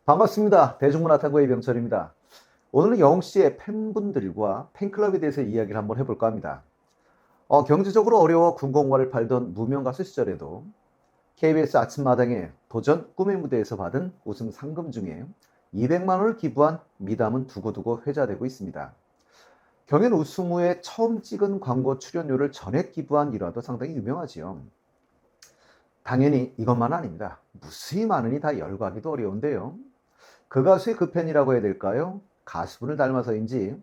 반갑습니다. 대중문화탐구의 이병철입니다. 오늘은 영씨의 팬분들과 팬클럽에 대해서 이야기를 한번 해볼까 합니다. 경제적으로 어려워 군공과를 팔던 무명 가수 시절에도 KBS 아침마당에 도전 꿈의 무대에서 받은 우승 상금 중에 200만 원을 기부한 미담은 두고두고 회자되고 있습니다. 경연 우승 후에 처음 찍은 광고 출연료를 전액 기부한 일화도 상당히 유명하지요. 당연히 이것만은 아닙니다. 무수히 많으니 다 열거하기도 어려운데요. 그 가수의 그 팬이라고 해야 될까요? 가수분을 닮아서인지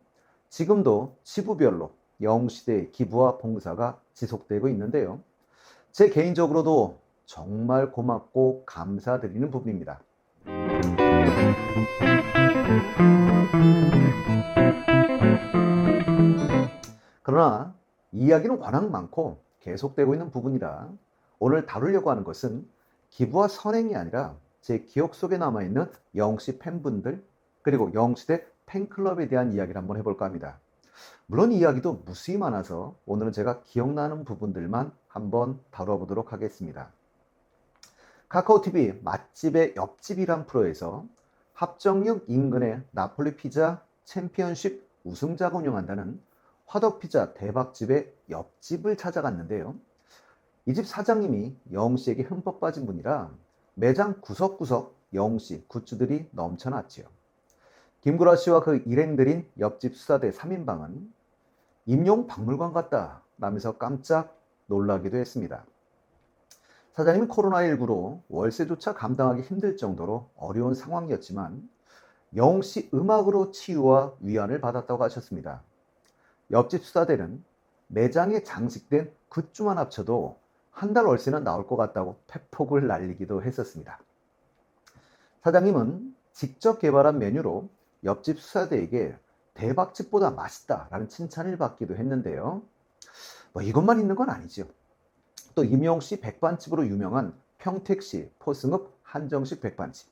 지금도 지부별로 영웅시대의 기부와 봉사가 지속되고 있는데요. 제 개인적으로도 정말 고맙고 감사드리는 부분입니다. 그러나 이야기는 워낙 많고 계속되고 있는 부분이라 오늘 다루려고 하는 것은 기부와 선행이 아니라 제 기억 속에 남아있는 영웅씨 팬분들 그리고 영웅시대 팬클럽에 대한 이야기를 한번 해볼까 합니다. 물론 이야기도 무수히 많아서 오늘은 제가 기억나는 부분들만 한번 다뤄보도록 하겠습니다. 카카오TV 맛집의 옆집이란 프로에서 합정역 인근의 나폴리 피자 챔피언십 우승자가 운영한다는 화덕피자 대박집의 옆집을 찾아갔는데요. 이 집 사장님이 영웅씨에게 흠뻑 빠진 분이라 매장 구석구석 영웅씨 굿즈들이 넘쳐났지요. 김구라 씨와 그 일행들인 옆집 수사대 3인방은 임용 박물관 같다 라면서 깜짝 놀라기도 했습니다. 사장님은 코로나19로 월세조차 감당하기 힘들 정도로 어려운 상황이었지만 영웅씨 음악으로 치유와 위안을 받았다고 하셨습니다. 옆집 수사대는 매장에 장식된 굿즈만 합쳐도 한 달 월세는 나올 것 같다고 패폭을 날리기도 했었습니다. 사장님은 직접 개발한 메뉴로 옆집 수사대에게 대박집보다 맛있다라는 칭찬을 받기도 했는데요. 이것만 있는 건 아니죠. 또 임용씨 백반집으로 유명한 평택시 포승읍 한정식 백반집.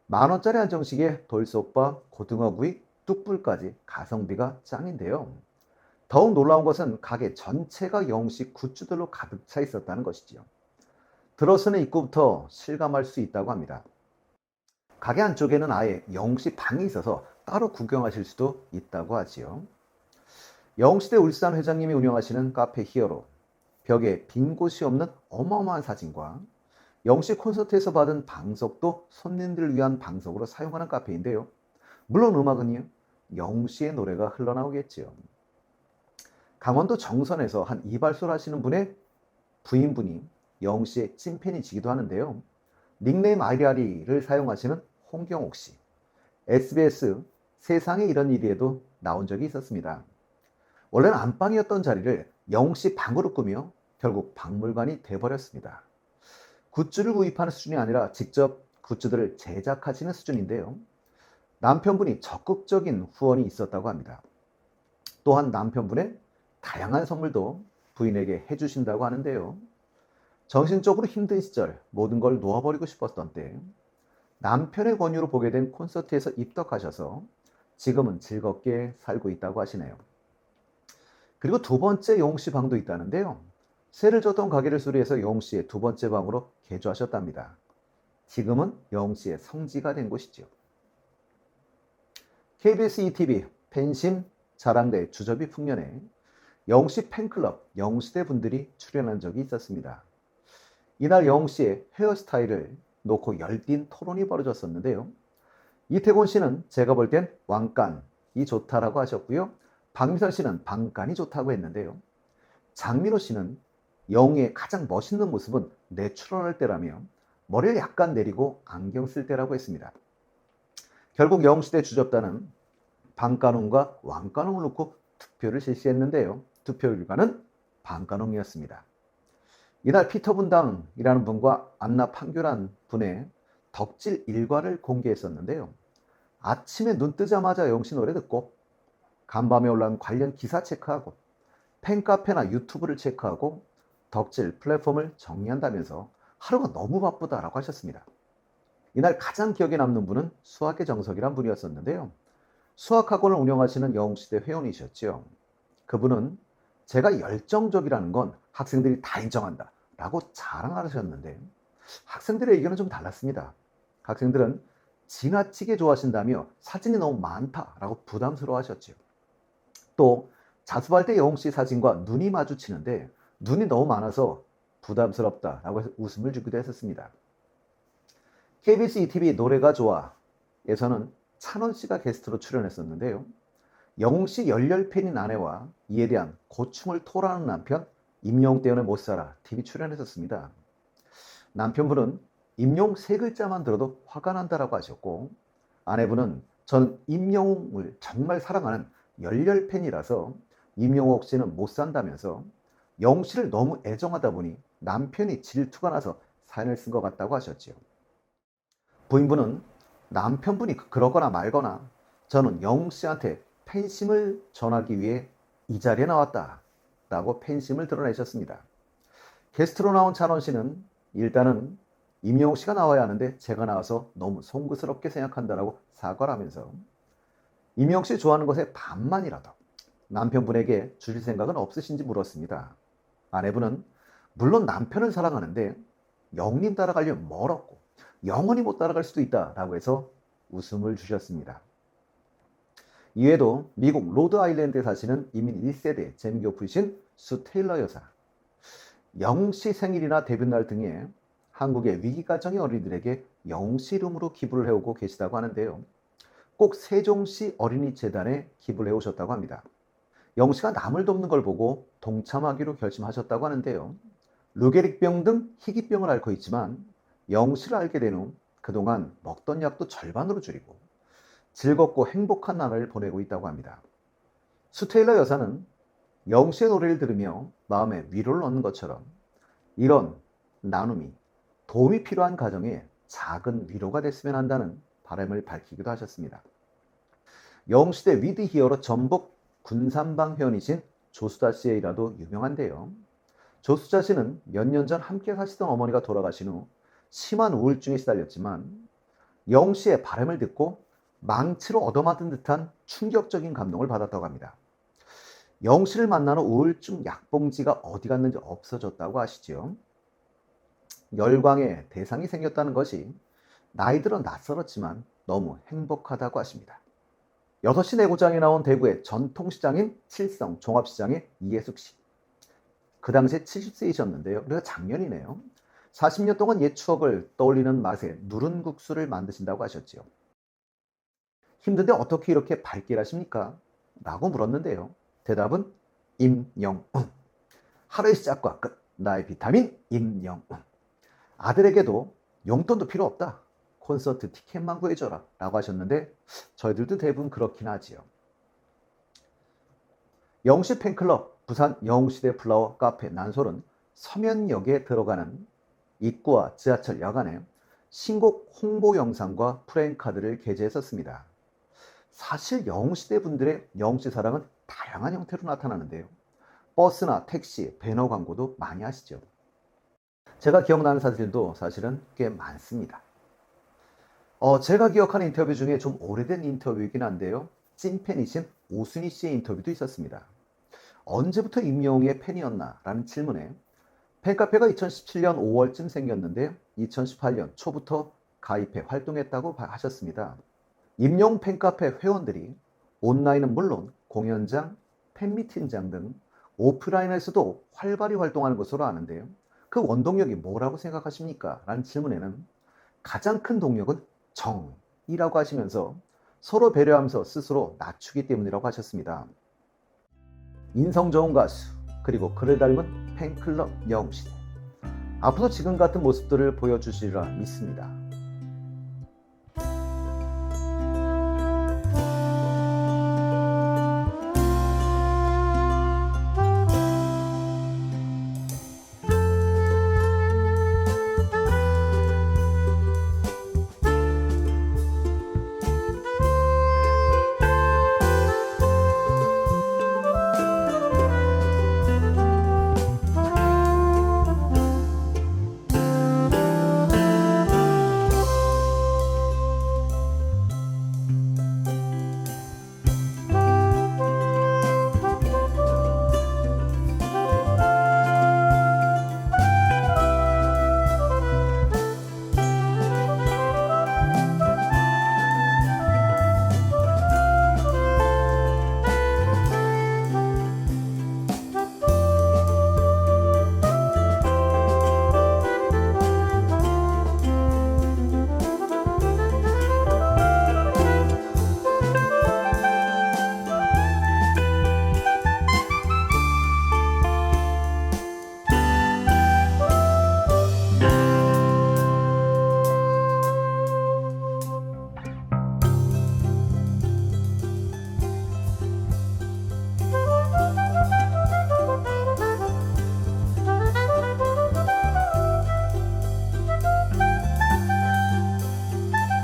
만원짜리 한정식에 돌솥밥, 고등어구이, 뚝불까지 가성비가 짱인데요. 더욱 놀라운 것은 가게 전체가 영웅씨 굿즈들로 가득 차 있었다는 것이지요. 들어서는 입구부터 실감할 수 있다고 합니다. 가게 안쪽에는 아예 영웅씨 방이 있어서 따로 구경하실 수도 있다고 하지요. 영웅시대 울산 회장님이 운영하시는 카페 히어로, 벽에 빈 곳이 없는 어마어마한 사진과 영웅씨 콘서트에서 받은 방석도 손님들을 위한 방석으로 사용하는 카페인데요. 물론 음악은요, 영웅씨의 노래가 흘러나오겠지요. 강원도 정선에서 한 이발소를 하시는 분의 부인분이 영웅씨의 찐팬이시기도 하는데요. 닉네임 아리아리를 사용하시는 홍경옥 씨. SBS 세상에 이런 일이에도 나온 적이 있었습니다. 원래는 안방이었던 자리를 영웅씨 방으로 꾸며 결국 박물관이 돼버렸습니다. 굿즈를 구입하는 수준이 아니라 직접 굿즈들을 제작하시는 수준인데요. 남편분이 적극적인 후원이 있었다고 합니다. 또한 남편분의 다양한 선물도 부인에게 해주신다고 하는데요. 정신적으로 힘든 시절 모든 걸 놓아버리고 싶었던 때 남편의 권유로 보게 된 콘서트에서 입덕하셔서 지금은 즐겁게 살고 있다고 하시네요. 그리고 두 번째 영웅씨 방도 있다는데요. 세를 줬던 가게를 수리해서 영웅씨의 두 번째 방으로 개조하셨답니다. 지금은 영웅씨의 성지가 된 곳이죠. KBS ETV 팬심 자랑대 주접이 풍년에 영웅씨 팬클럽 영웅시대 분들이 출연한 적이 있었습니다. 이날 영웅씨의 헤어스타일을 놓고 열띤 토론이 벌어졌었는데요. 이태곤 씨는 제가 볼 땐 왕관이 좋다라고 하셨고요. 박미선 씨는 방간이 좋다고 했는데요. 장민호 씨는 영웅의 가장 멋있는 모습은 내추럴할 때라며 머리를 약간 내리고 안경 쓸 때라고 했습니다. 결국 영웅시대 주접단은 방간홍과 왕간홍을 놓고 투표를 실시했는데요. 투표 결과는 방간홍이었습니다. 이날 피터 분당이라는 분과 안나 판교란 분의 덕질 일과를 공개했었는데요. 아침에 눈 뜨자마자 영웅씨 노래 듣고 간밤에 올라온 관련 기사 체크하고 팬카페나 유튜브를 체크하고 덕질 플랫폼을 정리한다면서 하루가 너무 바쁘다라고 하셨습니다. 이날 가장 기억에 남는 분은 수학의 정석이란 분이었었는데요. 수학학원을 운영하시는 영웅시대 회원이셨죠. 그분은 제가 열정적이라는 건 학생들이 다 인정한다 라고 자랑하셨는데 학생들의 의견은 좀 달랐습니다. 학생들은 지나치게 좋아하신다며 사진이 너무 많다라고 부담스러워하셨죠. 또 자수할 때 영웅 씨 사진과 눈이 마주치는데 눈이 너무 많아서 부담스럽다라고 해서 웃음을 주기도 했었습니다. KBS ETV 노래가 좋아에서는 찬원 씨가 게스트로 출연했었는데요. 영웅 씨 열렬 팬인 아내와 이에 대한 고충을 토로하는 남편 임영웅 때문에 못 살아 TV 출연했었습니다. 남편분은 임영웅 세 글자만 들어도 화가 난다라고 하셨고, 아내분은 전 임영웅을 정말 사랑하는 열렬 팬이라서 임영웅 씨는 못 산다면서 영웅 씨를 너무 애정하다 보니 남편이 질투가 나서 사연을 쓴 것 같다고 하셨지요. 부인분은 남편분이 그러거나 말거나 저는 영웅 씨한테 팬심을 전하기 위해 이 자리에 나왔다라고 팬심을 드러내셨습니다. 게스트로 나온 찬원 씨는 일단은 임영웅 씨가 나와야 하는데 제가 나와서 너무 송구스럽게 생각한다라고 사과를 하면서 임영웅 씨 좋아하는 것의 반만이라도 남편분에게 주실 생각은 없으신지 물었습니다. 아내분은 물론 남편을 사랑하는데 영웅님 따라가려면 멀었고 영원히 못 따라갈 수도 있다라고 해서 웃음을 주셨습니다. 이외에도 미국 로드 아일랜드에 사시는 이민 1세대 재미교포이신 수 테일러 여사, 영웅 씨 생일이나 데뷔날 등에 한국의 위기가정의 어린이들에게 영웅 씨 이름으로 기부를 해오고 계시다고 하는데요. 꼭 세종시 어린이재단에 기부를 해오셨다고 합니다. 영웅 씨가 남을 돕는 걸 보고 동참하기로 결심하셨다고 하는데요. 루게릭병 등 희귀병을 앓고 있지만 영웅 씨를 알게 된 후 그동안 먹던 약도 절반으로 줄이고 즐겁고 행복한 나날을 보내고 있다고 합니다. 수 테일러 여사는 영웅 씨의 노래를 들으며 마음에 위로를 얻는 것처럼 이런 나눔이 도움이 필요한 가정에 작은 위로가 됐으면 한다는 바람을 밝히기도 하셨습니다. 영웅시대 위드 히어로 전북 군산방 회원이신 조수자 씨의 일화도 유명한데요. 조수자 씨는 몇 년 전 함께 사시던 어머니가 돌아가신 후 심한 우울증에 시달렸지만 영웅 씨의 바람을 듣고 망치로 얻어맞은 듯한 충격적인 감동을 받았다고 합니다. 영웅 씨를 만난 후 우울증 약봉지가 어디 갔는지 없어졌다고 하시죠. 열광의 대상이 생겼다는 것이 나이 들어 낯설었지만 너무 행복하다고 하십니다. 6시 내고장에 나온 대구의 전통시장인 칠성 종합시장의 이예숙 씨. 그 당시에 70세이셨는데요. 그래서 작년이네요. 40년 동안 옛 추억을 떠올리는 맛에 누른 국수를 만드신다고 하셨지요. 힘든데 어떻게 이렇게 밝게 하십니까? 라고 물었는데요. 대답은 임영웅. 하루의 시작과 끝, 나의 비타민 임영웅. 아들에게도 용돈도 필요 없다. 콘서트 티켓만 구해줘라 라고 하셨는데 저희들도 대부분 그렇긴 하지요. 영웅씨 팬클럽 부산 영웅시대 플라워 카페 난솔은 서면역에 들어가는 입구와 지하철 야간에 신곡 홍보 영상과 프레임카드를 게재했었습니다. 사실 영웅시대 분들의 영웅씨 사랑은 다양한 형태로 나타나는데요. 버스나 택시, 배너 광고도 많이 하시죠. 제가 기억나는 사진도 사실은 꽤 많습니다. 제가 기억하는 인터뷰 중에 좀 오래된 인터뷰이긴 한데요. 찐팬이신 오순희 씨의 인터뷰도 있었습니다. 언제부터 임영웅의 팬이었나? 라는 질문에 팬카페가 2017년 5월쯤 생겼는데 2018년 초부터 가입해 활동했다고 하셨습니다. 임영웅 팬카페 회원들이 온라인은 물론 공연장, 팬미팅장 등 오프라인에서도 활발히 활동하는 것으로 아는데요. 그 원동력이 뭐라고 생각하십니까? 라는 질문에는 가장 큰 동력은 정이라고 하시면서 서로 배려하면서 스스로 낮추기 때문이라고 하셨습니다. 인성 좋은 가수, 그리고 그를 닮은 팬클럽 영웅시대. 앞으로 지금 같은 모습들을 보여주시리라 믿습니다.